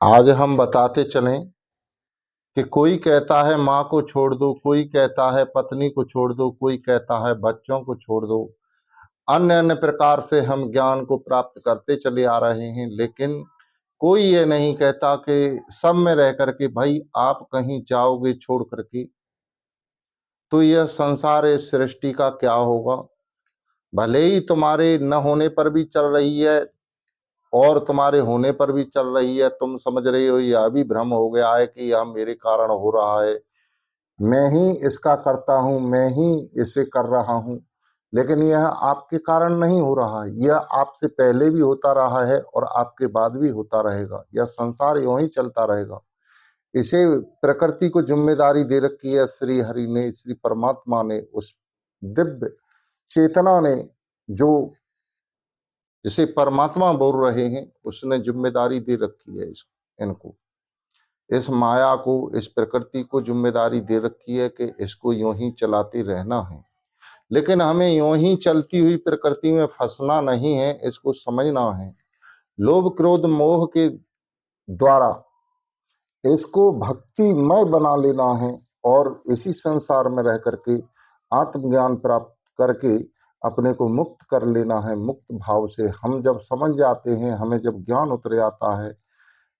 आज हम बताते चलें कि कोई कहता है माँ को छोड़ दो, कोई कहता है पत्नी को छोड़ दो, कोई कहता है बच्चों को छोड़ दो। अन्य अन्य प्रकार से हम ज्ञान को प्राप्त करते चले आ रहे हैं, लेकिन कोई ये नहीं कहता कि सब में रह करके भाई आप कहीं जाओगे छोड़ करके तो यह संसार इस सृष्टि का क्या होगा। भले ही तुम्हारे न होने पर भी चल रही है और तुम्हारे होने पर भी चल रही है, तुम समझ रही हो यह भी भ्रम हो गया है कि यह मेरे कारण हो रहा है, मैं ही इसका करता हूं, मैं ही इसे कर रहा हूं। लेकिन यह आपके कारण नहीं हो रहा है, यह आपसे पहले भी होता रहा है और आपके बाद भी होता रहेगा। यह संसार यूं ही चलता रहेगा। इसे प्रकृति को जिम्मेदारी दे रखी है श्री हरि ने, श्री परमात्मा ने, उस दिव्य चेतना ने, जो जिसे परमात्मा बोल रहे हैं, उसने जिम्मेदारी दे रखी है इनको, इस माया को, इस प्रकृति को जिम्मेदारी दे रखी है कि इसको यूं ही चलाते रहना है। लेकिन हमें यूं ही चलती हुई प्रकृति में फंसना नहीं है, इसको समझना है। लोभ क्रोध मोह के द्वारा इसको भक्तिमय बना लेना है और इसी संसार में रह करके आत्मज्ञान प्राप्त करके अपने को मुक्त कर लेना है। मुक्त भाव से हम जब समझ जाते हैं, हमें जब ज्ञान उतर जाता है,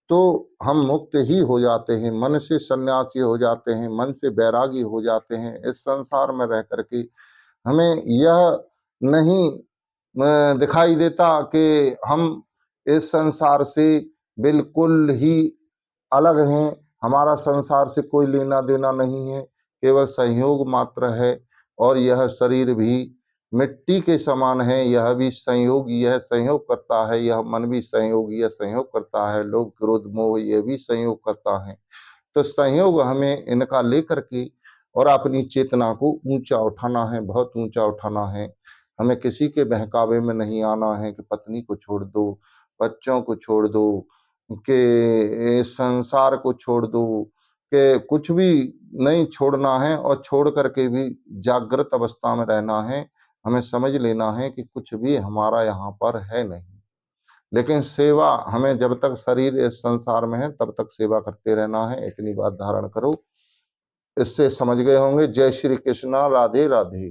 तो हम मुक्त ही हो जाते हैं, मन से सन्यासी हो जाते हैं, मन से बैरागी हो जाते हैं। इस संसार में रह करके हमें यह नहीं दिखाई देता कि हम इस संसार से बिल्कुल ही अलग हैं, हमारा संसार से कोई लेना देना नहीं है, केवल संयोग मात्र है। और यह शरीर भी मिट्टी के समान है, यह भी संयोग, यह संयोग करता है, यह मन भी संयोग, यह संयोग करता है, लोभ क्रोध मोह यह भी संयोग करता है। तो संयोग हमें इनका लेकर के और अपनी चेतना को ऊंचा उठाना है, बहुत ऊंचा उठाना है। हमें किसी के बहकावे में नहीं आना है कि पत्नी को छोड़ दो, बच्चों को छोड़ दो, कि संसार को छोड़ दो, कि कुछ भी नहीं छोड़ना है और छोड़ करके भी जागृत अवस्था में रहना है। हमें समझ लेना है कि कुछ भी हमारा यहाँ पर है नहीं। लेकिन सेवा हमें, जब तक शरीर इस संसार में है तब तक सेवा करते रहना है। इतनी बात धारण करो, इससे समझ गए होंगे। जय श्री कृष्णा, राधे राधे।